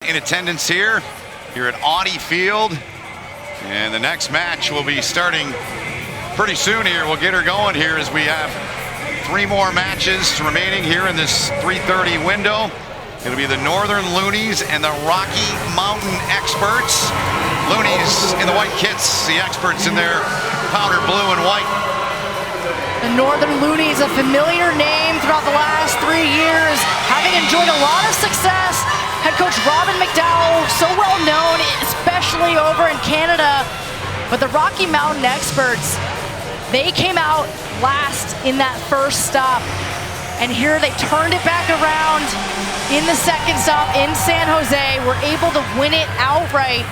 in attendance here at Audi Field. And the next match will be starting pretty soon here. We'll get her going here as we have 3 more matches remaining here in this 3:30 window. It'll be the Northern Loonies and the Rocky Mountain Experts. Loonies in the white kits, the Experts in their powder blue and white. The Northern Loonies, a familiar name throughout the last 3 years, having enjoyed a lot of success. Head coach Robin McDowell, so well known, especially over in Canada. But the Rocky Mountain Experts, they came out last in that first stop. And here they turned it back around in the second stop in San Jose. Were able to win it outright.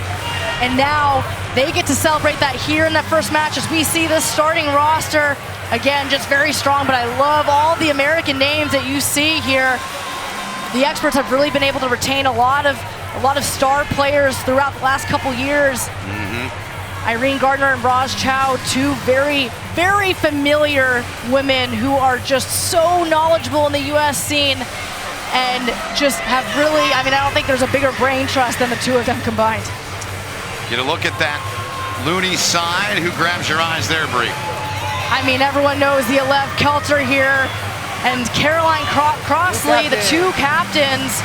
And now they get to celebrate that here in that first match as we see this starting roster. Again, just very strong, but I love all the American names that you see here. The Experts have really been able to retain a lot of star players throughout the last couple years. Irene Gardner and Roz Chow, 2 very, very familiar women who are just so knowledgeable in the U.S. scene and just have really, I don't think there's a bigger brain trust than the 2 of them combined. Get a look at that Looney side. Who grabs your eyes there, Bree? Everyone knows the Alev Kelter here and Caroline Crossley, the 2 captains,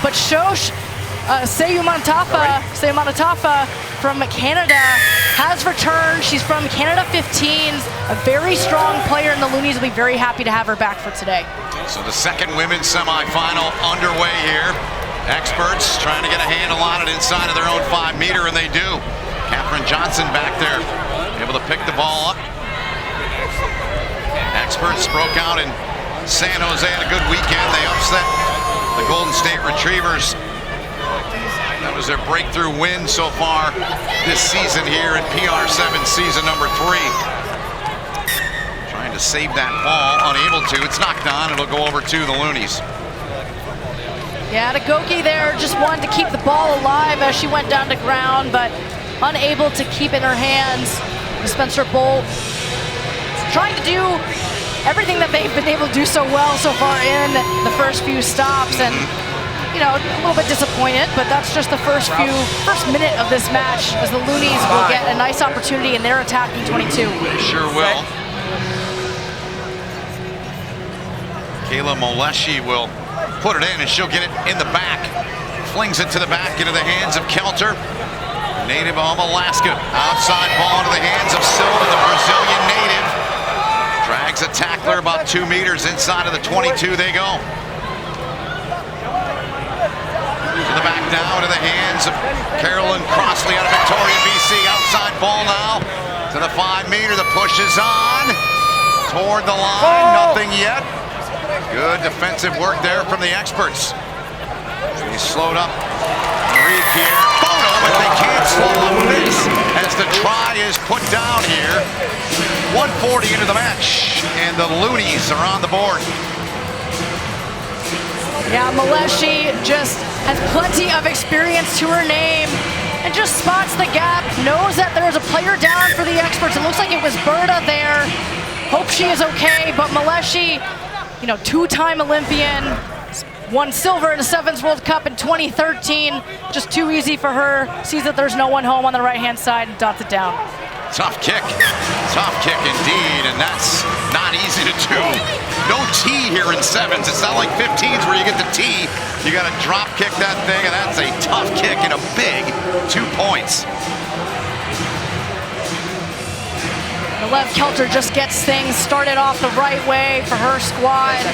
but Shosh Seyumanatafa from Canada has returned. She's from Canada 15s, a very strong player, and the Loonies will be very happy to have her back for today. So the second women's semifinal underway here. Experts trying to get a handle on it inside of their own 5-meter, and they do. Kathryn Johnson back there, able to pick the ball up. Experts broke out in San Jose, had a good weekend. They upset the Golden State Retrievers. That was their breakthrough win so far this season here in PR7 season number 3. Trying to save that ball, unable to. It's knocked on, it'll go over to the Loonies. Yeah, Adegoke there just wanted to keep the ball alive as she went down to ground, but unable to keep it in her hands. Spencer Boldt trying to do everything that they've been able to do so well so far in the first few stops, and a little bit disappointed, but that's just the first minute of this match as the Loonies will get a nice opportunity in their attacking 22. They sure will. Kayla Moleshi will put it in, and she'll get it in the back. Flings it to the back into the hands of Kelter, native of Alaska. Outside ball into the hands of Silva, the Brazilian native. Drags a tackler about 2 meters inside of the 22 they go. To the back now, to the hands of Carolyn Crossley out of Victoria, BC. Outside ball now to the 5-meter. The push is on toward the line. Nothing yet. Good defensive work there from the Experts. They slowed up Marie-Pier. Photo, but they can't slow up this as the try is put down here. 1:40 into the match, and the Loonies are on the board. Yeah, Moleshi just has plenty of experience to her name and just spots the gap, knows that there's a player down for the Experts. It looks like it was Berta there. Hope she is okay, but Moleshi, 2-time Olympian, won silver in the Sevens World Cup in 2013. Just too easy for her. Sees that there's no one home on the right-hand side and dots it down. Tough kick indeed, and that's not easy to do. No tee here in Sevens. It's not like 15s where you get the tee. You got to drop kick that thing, and that's a tough kick and a big 2 points. Alev Kelter just gets things started off the right way for her squad.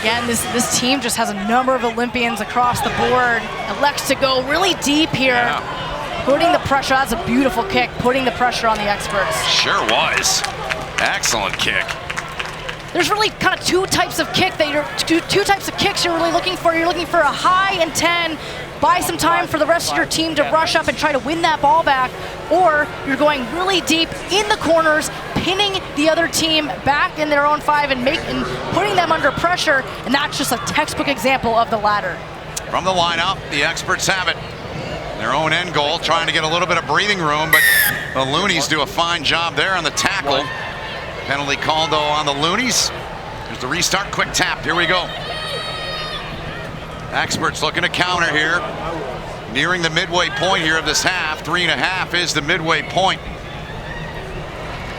Again, this team just has a number of Olympians across the board. Elects to go really deep here. Yeah. Putting the pressure, that's a beautiful kick, putting the pressure on the Experts. Sure was. Excellent kick. There's really kind of 2 types of kick that two types of kicks you're really looking for. You're looking for a high and 10, buy some time for the rest of your team to rush up and try to win that ball back, or you're going really deep in the corners, pinning the other team back in their own 5 and putting them under pressure, and that's just a textbook example of the latter. From the lineup, the Experts have it. Their own end goal, trying to get a little bit of breathing room, but the Loonies do a fine job there on the tackle. Penalty called, though, on the Loonies. Here's the restart, quick tap, here we go. Experts looking to counter here. Nearing the midway point here of this half. 3.5 is the midway point.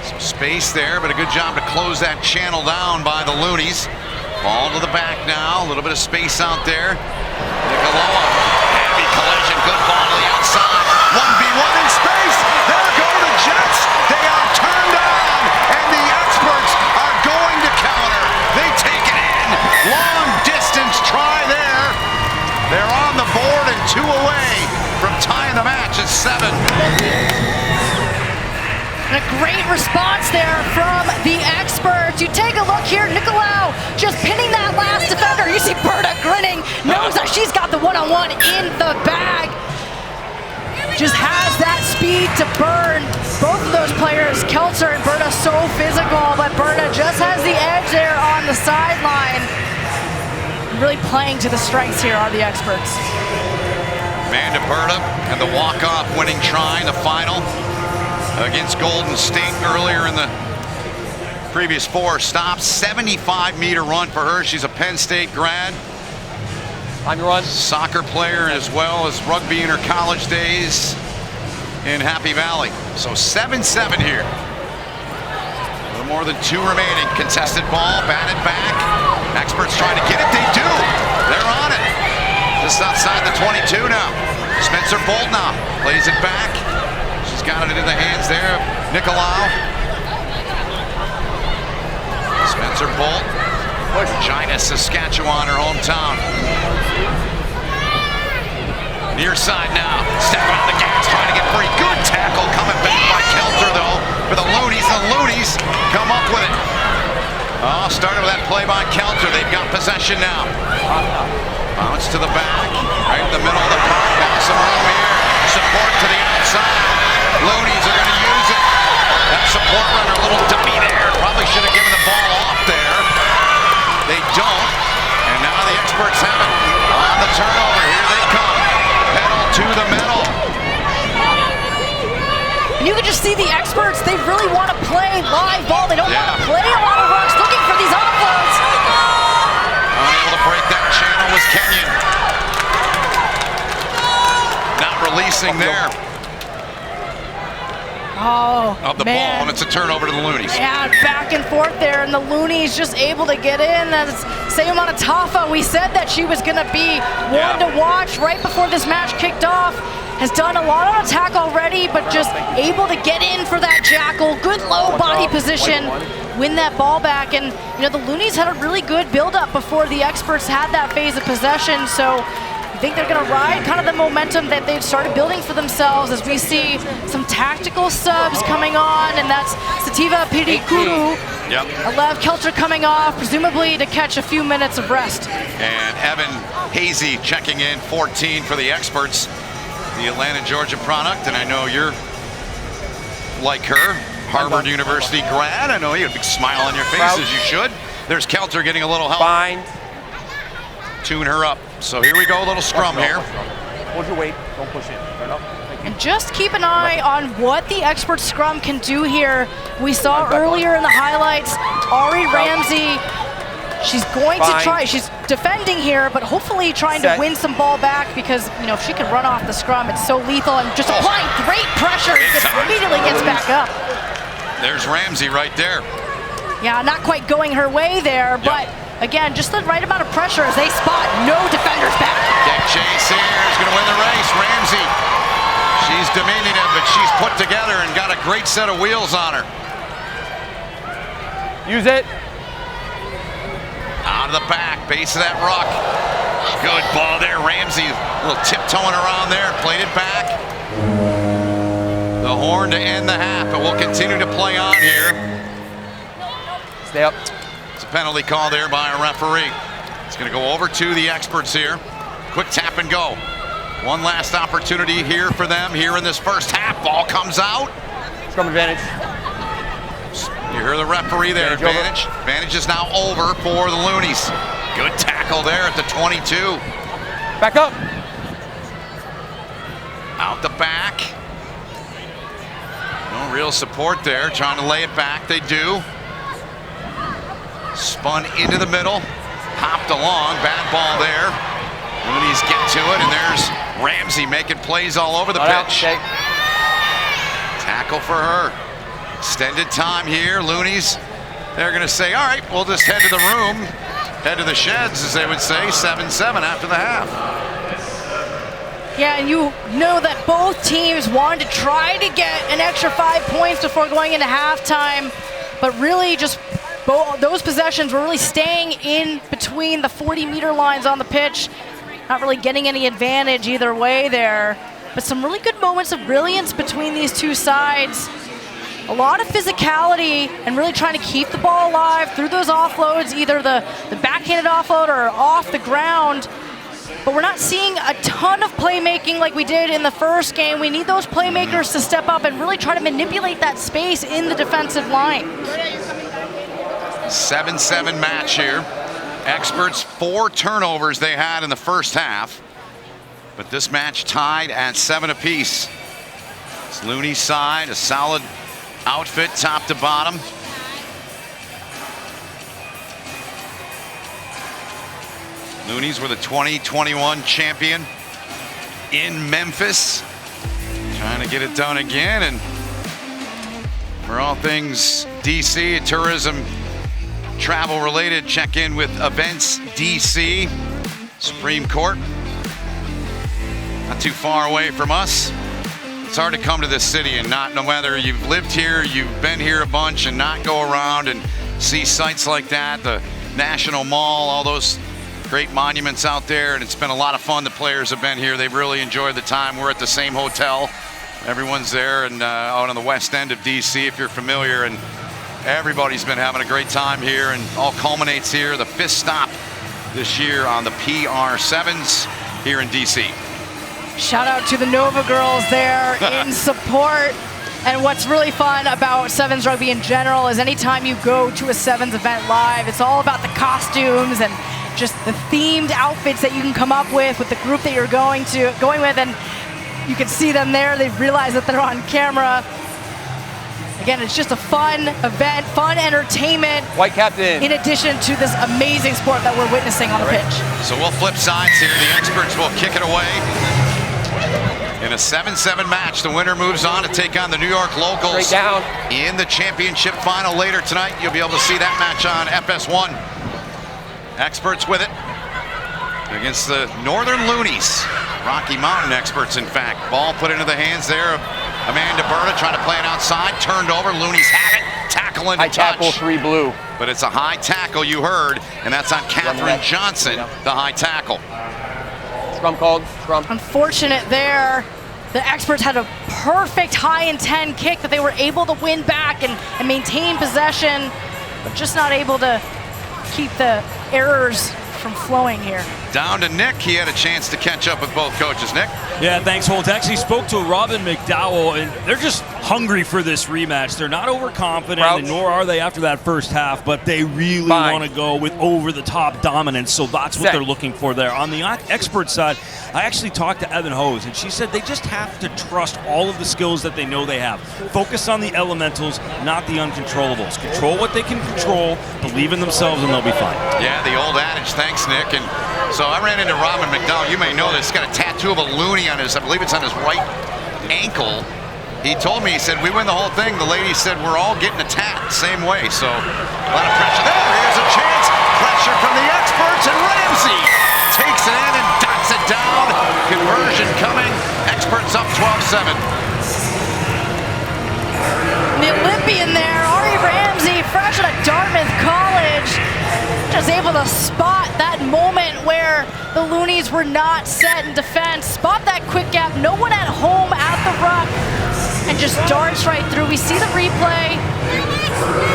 Some space there, but a good job to close that channel down by the Loonies. Ball to the back now. A little bit of space out there. Nicolau. Heavy collision. Good ball to the outside. 1v1 in space. There go the Jets. They are turned on, and the Experts are going to counter. They take it in. Long distance try there. They're on the board and 2 away from tying the match at 7. And a great response there from the Experts. You take a look here, Nicolau just pinning that last defender. You see Berta grinning, knows that she's got the one-on-one in the bag. Just has that speed to burn both of those players. Kelter and Berta so physical, but Berta just has the edge there on the sideline. Really playing to the strengths here are the Experts. Amanda Berta and the walk-off winning try in the final against Golden State earlier in the previous 4 stops. 75-meter run for her. She's a Penn State grad. On your run. Soccer player as well as rugby in her college days in Happy Valley. So 7-7 here. A little more than 2 remaining. Contested ball, batted back. Experts trying to get it. They do. They're on it. Just outside the 22 now. Spencer Boldt now plays it back. She's got it in the hands there of Nicolau. Spencer Boldt, Regina, Saskatchewan, her hometown. Near side now, stepping on the gas, trying to get free. Good tackle coming back by Kelter though for the Loonies. The Loonies come up with it. Oh, started with that play by Kelter. They've got possession now. Bounce to the back, right in the middle of the park. Now some room here. Support to the outside. Loonies are going to use it. That support runner, a little dummy there. Probably should have given the ball off there. They don't. And now the Experts have it on the turnover. Here they come. Pedal to the metal. And you can just see the Experts, they really want to play live ball. They don't want to play a lot of rucks, looking for these offloads. Unable to break that channel was Kenyon. Not releasing there. Oh, of the man. ball, and it's a turnover to the Loonies. Yeah, back and forth there, and the Loonies just able to get in. That's Sayumana Tafa. We said that she was going to be one to watch right before this match kicked off. Has done a lot on attack already, but just able to get in for that jackal. Good low body position, win that ball back. And, you know, the Loonies had a really good build-up before the Experts had that phase of possession. So I think they're going to ride kind of the momentum that they've started building for themselves as we see some tactical subs coming on, and that's Sativa Pirikuru. Yep. Alev Kelter coming off, presumably to catch a few minutes of rest. And Evan Hoese checking in, 14 for the Experts, the Atlanta, Georgia product. And I know you're like her, Harvard University grad. I know you have a big smile on your face, as you should. There's Kelter getting a little help. Bind. Tune her up. So here we go, a little scrum here. Hold your weight, don't push in. Turn up. And just keep an eye on what the Expert scrum can do here. We saw earlier in the highlights, Ari Ramsey, she's going to try, she's defending here, but hopefully trying to win some ball back because, you know, if she can run off the scrum, it's so lethal, and just applying great pressure, it immediately gets back up. There's Ramsey right there. Yeah, not quite going her way there, but again, just the right amount of pressure as they spot no defenders back. Deck chase here is going to win the race. Ramsey, she's diminutive, but she's put together and got a great set of wheels on her. Use it. Out of the back, base of that rock. Good ball there, Ramsey. A little tiptoeing around there, played it back. The horn to end the half, but we'll continue to play on here. Stay up. It's a penalty call there by a referee. It's going to go over to the Experts here. Quick tap and go. One last opportunity here for them here in this first half. Ball comes out. Scrum advantage. You hear the referee there. Advantage. Advantage is now over for the Loonies. Good tackle there at the 22. Back up. Out the back. No real support there. Trying to lay it back. They do. Spun into the middle. Hopped along. Bad ball there. Loonies get to it, and there's Ramsey making plays all over the pitch. Tackle for her. Extended time here. Loonies, they're going to say, all right, we'll just head to the room, head to the sheds, as they would say, 7-7 after the half. Yeah, and you know that both teams wanted to try to get an extra 5 points before going into halftime, but really just those possessions were really staying in between the 40-meter lines on the pitch, not really getting any advantage either way there. But some really good moments of brilliance between these two sides. A lot of physicality and really trying to keep the ball alive through those offloads, either the backhanded offload or off the ground. But we're not seeing a ton of playmaking like we did in the first game. We need those playmakers to step up and really try to manipulate that space in the defensive line. 7-7 match here. Experts, 4 turnovers they had in the first half. But this match tied at 7 apiece. It's Looney's side, a solid outfit top to bottom. Loonies were the 2021 champion in Memphis. Trying to get it done again, and for all things DC, tourism, travel related, check in with Events DC, Supreme Court. Not too far away from us. It's hard to come to this city and not, no matter you've lived here, you've been here a bunch, and not go around and see sites like that, the National Mall, all those great monuments out there. And it's been a lot of fun. The players have been here. They've really enjoyed the time. We're at the same hotel. Everyone's there, and out on the west end of DC, if you're familiar, and everybody's been having a great time here, and all culminates here, the 5th stop this year on the PR Sevens here in DC. Shout out to the Nova girls there in support. And what's really fun about Sevens rugby in general is anytime you go to a Sevens event live, it's all about the costumes and just the themed outfits that you can come up with the group that you're going with, and you can see them there. They've realized that they're on camera. Again, it's just a fun event, fun entertainment. White captain. In addition to this amazing sport that we're witnessing on the pitch. So we'll flip sides here. The experts will kick it away. In a 7-7 match, the winner moves on to take on the New York Locals in the championship final later tonight. You'll be able to see that match on FS1. Experts with it against the Northern Loonies. Rocky Mountain experts, in fact. Ball put into the hands there of Amanda Berta, trying to play it outside. Turned over. Loonies have it. Tackle and touch. Tackle, 3 blue. But it's a high tackle, you heard, and that's on Kathryn Johnson, the high tackle. Scrum called. Scrum. Unfortunate there. The experts had a perfect high and 10 kick that they were able to win back and maintain possession, but just not able to keep the errors from flowing here. Down to Nick. He had a chance to catch up with both coaches. Nick? Yeah, thanks, Holt. Actually spoke to Robin McDowell, and they're just hungry for this rematch. They're not overconfident, and nor are they after that first half, but they really want to go with over-the-top dominance, so that's what they're looking for there. On the expert side, I actually talked to Evan Hoese, and she said they just have to trust all of the skills that they know they have. Focus on the elementals, not the uncontrollables. Control what they can control, believe in themselves, and they'll be fine. Yeah, the old adage. Thanks, Nick. And so I ran into Robin McDowell. You may know this. He's got a tattoo of a Looney on his, I believe it's on his right ankle. He told me, he said, we win the whole thing. The lady said, we're all getting attacked same way. So a lot of pressure there. Here's a chance. Pressure from the experts, and Ramsey takes it in and dots it down. Conversion coming. Experts up 12-7. The Olympian there, Ramsey, fresh out of Dartmouth College, just able to spot that moment where the Loonies were not set in defense, spot that quick gap, no one at home at the ruck, and just darts right through. We see the replay.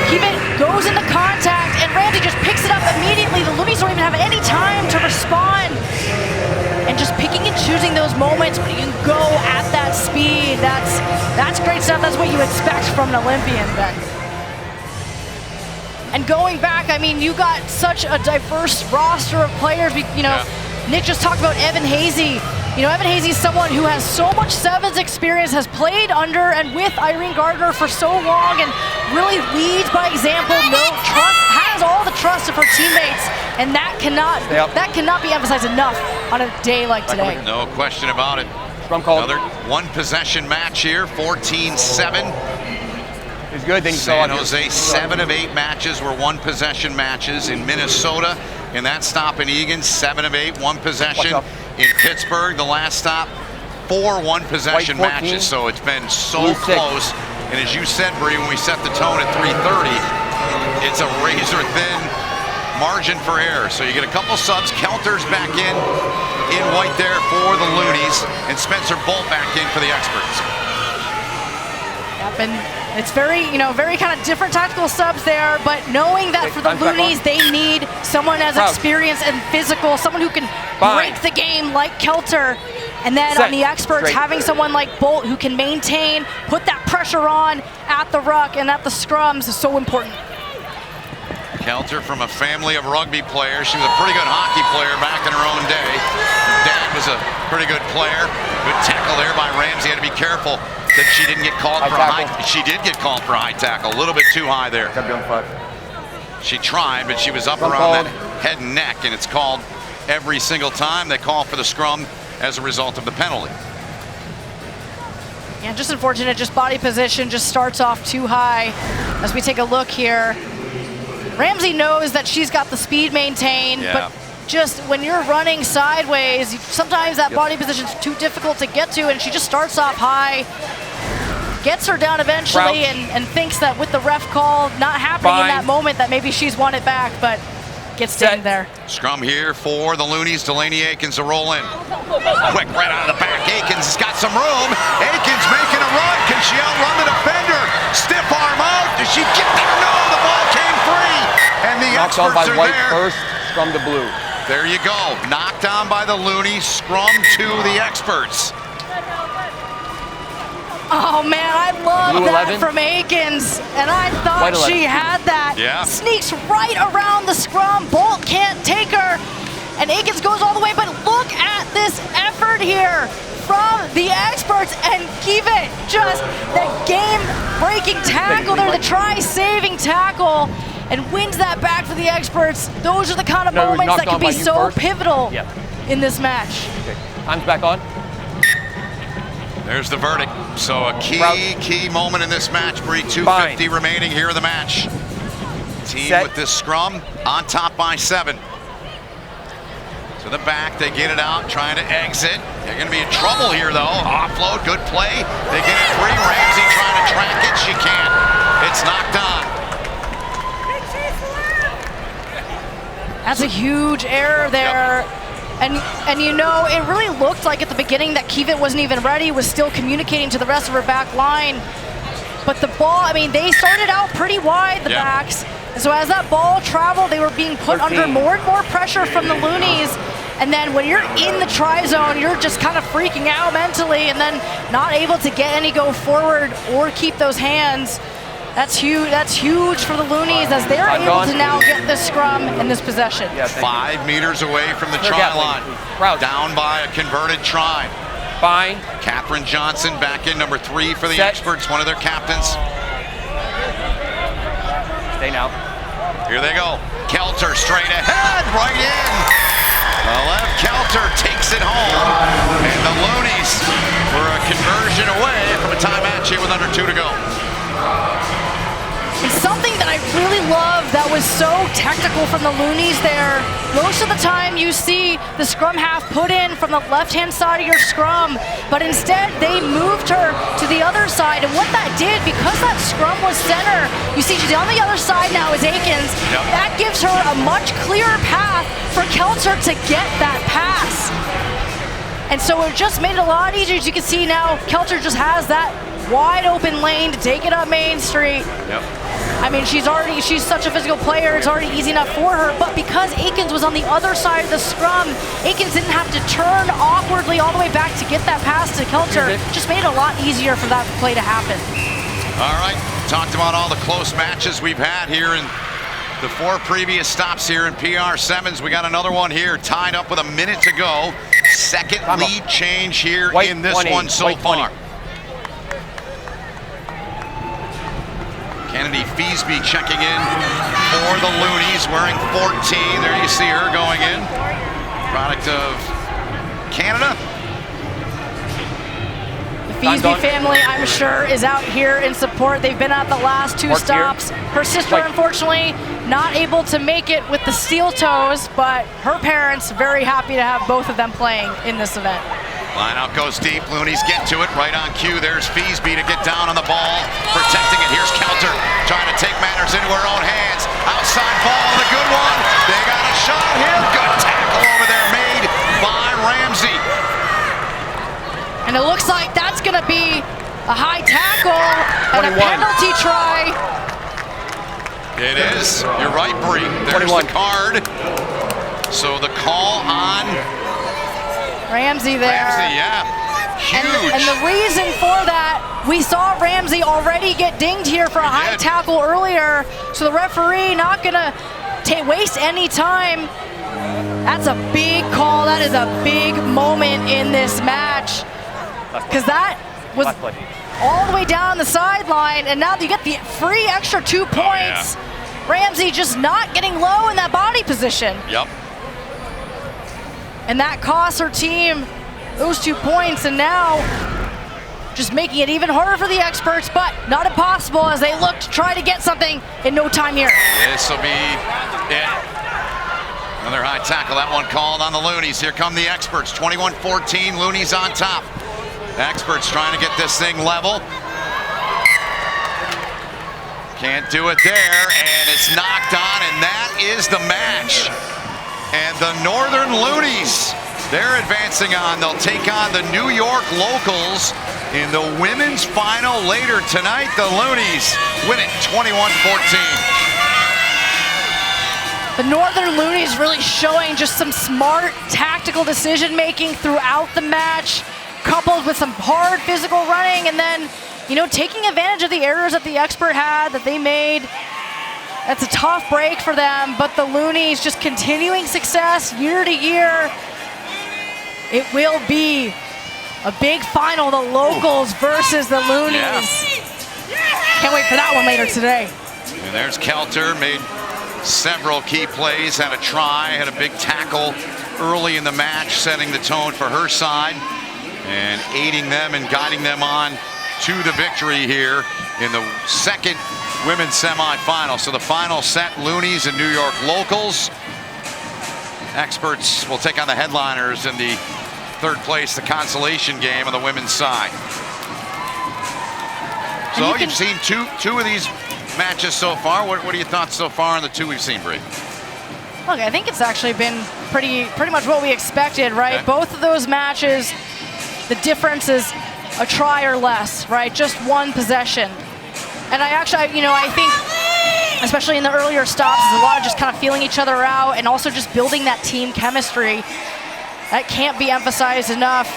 Kievit goes into contact, and Ramsey just picks it up immediately. The Loonies don't even have any time to respond. And just picking and choosing those moments when you can go at that speed, that's great stuff. That's what you expect from an Olympian, Ben. And going back, I mean, you got such a diverse roster of players. Nick just talked about Evan Hazy. Evan Hazy is someone who has so much Sevens experience, has played under and with Irene Gardner for so long, and really leads by example, has has all the trust of her teammates, and that cannot be emphasized enough on a day like today. No question about it. Scrum called. Another one possession match here, 14-7. It's good. Then you San Jose, 7 of 8 matches were one possession matches. In Minnesota, in that stop in Egan, 7 of 8 one possession. In Pittsburgh, the last stop, 4 one possession matches. So it's been so close. And as you said, Bree, when we set the tone at 3:30, it's a razor thin margin for error. So you get a couple subs. Kelter's back in white there for the Loonies, and Spencer Boldt back in for the experts. Yep, and it's very, very kind of different tactical subs there, but knowing that for the Loonies, they need someone as experienced and physical, someone who can break the game like Kelter. And then on the experts, having someone like Boldt who can maintain, put that pressure on at the ruck and at the scrums is so important. Kelter from a family of rugby players. She was a pretty good hockey player back in her own day. Her dad was a pretty good player. Good tackle there by Ramsey. Had to be careful that she didn't get called for a high. She did get called for a high tackle. A little bit too high there. She tried, but she was up around that head and neck, and it's called every single time. They call for the scrum as a result of the penalty. Yeah, just unfortunate, just body position just starts off too high. As we take a look here, Ramsey knows that she's got the speed maintained, but just when you're running sideways, sometimes that body position is too difficult to get to, and she just starts off high, gets her down eventually, and thinks that with the ref call not happening in that moment that maybe she's won it back, but gets dinged there. Scrum here for the Loonies. Delaney Aikens to roll in. Quick right out of the back. Aikens has got some room. Aikens making a run. Can she outrun the defender? Stiff arm out. Does she get there? No, the ball came free. And the experts are there. First, scrum to blue. There you go. Knocked down by the Loonies. Scrum to the experts. Oh man, I love that from Aikens, and I thought she had that. Yeah. Sneaks right around the scrum. Boldt can't take her, and Aikens goes all the way. But look at this effort here from the experts, and Kievit, just the game-breaking tackle there, the try-saving tackle, and wins that back for the experts. Those are the kind of moments that can be so pivotal in this match. Okay. Time's back on. There's the verdict. So a key moment in this match, Bree. 2:50 remaining here in the match. Team with this scrum on top by 7. To the back, they get it out, trying to exit. They're going to be in trouble here, though. Offload, good play. They get it free. Ramsey trying to track it. She can't. It's knocked on. That's a huge error there. And you know, it really looked like at the beginning that Kievit wasn't even ready, was still communicating to the rest of her back line. But the ball, I mean, they started out pretty wide, the backs. And so as that ball traveled, they were being put under more and more pressure from the Loonies. And then when you're in the try zone, you're just kind of freaking out mentally and then not able to get any go forward or keep those hands. That's huge for the Loonies as they're able to now get this scrum and this possession. 5 meters away from the try line. Down by a converted try. Kathryn Johnson back in, number 3 for the experts, one of their captains. Stay now. Here they go. Kelter straight ahead, right in. Alev Kelter takes it home. And the Loonies were a conversion away from a timeout here with under 2 to go. And something that I really love that was so technical from the Loonies there, most of the time you see the scrum half put in from the left-hand side of your scrum, but instead they moved her to the other side. And what that did, because that scrum was center, you see she's on the other side now is Aikens. That gives her a much clearer path for Kelter to get that pass. And so it just made it a lot easier. As you can see now, Kelter just has that wide open lane to take it up Main Street. I mean, she's such a physical player, it's already easy enough for her, but because Aikens was on the other side of the scrum, Aikens didn't have to turn awkwardly all the way back to get that pass to Kelter. Just made it a lot easier for that play to happen. All right, talked about all the close matches we've had here in the 4 previous stops here in PR Sevens. We got another one here, tied up with a minute to go. Second lead change here in this one so far. Kennedy Feasby checking in for the Loonies, wearing 14. There you see her going in. Product of Canada. The Feasby family, I'm sure, is out here in support. They've been at the last 2 stops. Her sister, unfortunately, not able to make it with the steel toes, but her parents very happy to have both of them playing in this event. Line out goes deep. Loonies get to it right on cue. There's Feasby to get down on the ball, protecting it. Here's Kelter trying to take matters into her own hands. Outside ball, the good one. They got a shot here. Good tackle over there made by Ramsey. And it looks like that's going to be a high tackle and a penalty try. It is. You're right, Bree. There's 21. The card. So the call on Ramsey there. Ramsey, yeah. Huge. And the reason for that, we saw Ramsey already get dinged here for a high tackle earlier. So the referee not going to waste any time. That's a big call. That is a big moment in this match. Because that was all the way down the sideline, and now you get the free extra 2 points. Ramsey just not getting low in that body position. Yep. And that costs her team those 2 points, and now just making it even harder for the experts, but not impossible as they look to try to get something in no time here. This will be it. Another high tackle, that one called on the Loonies. Here come the experts, 21-14, Loonies on top. Experts trying to get this thing level. Can't do it there, and it's knocked on, and that is the match. And the Northern Loonies, they're advancing on. They'll take on the New York Locals in the women's final later tonight. The Loonies win it 21-14. The Northern Loonies really showing just some smart tactical decision making throughout the match, coupled with some hard physical running, and then, you know, taking advantage of the errors that the expert had that they made. That's a tough break for them, but the Loonies just continuing success year to year. It will be a big final, the Locals versus the Loonies. Can't wait for that one later today. And there's Kelter, made several key plays, had a try, had a big tackle early in the match, setting the tone for her side and aiding them and guiding them on to the victory here in the second women's semifinal. So the final set, Loonies and New York Locals. Experts will take on the headliners in the third place, the consolation game on the women's side. So you've seen two of these matches so far. What are your thoughts so far on the 2 we've seen, Bree? Look, I think it's actually been pretty much what we expected, right? Okay. Both of those matches, the difference is a try or less, right? Just one possession. And I think, especially in the earlier stops, there's a lot of just kind of feeling each other out and also just building that team chemistry. That can't be emphasized enough.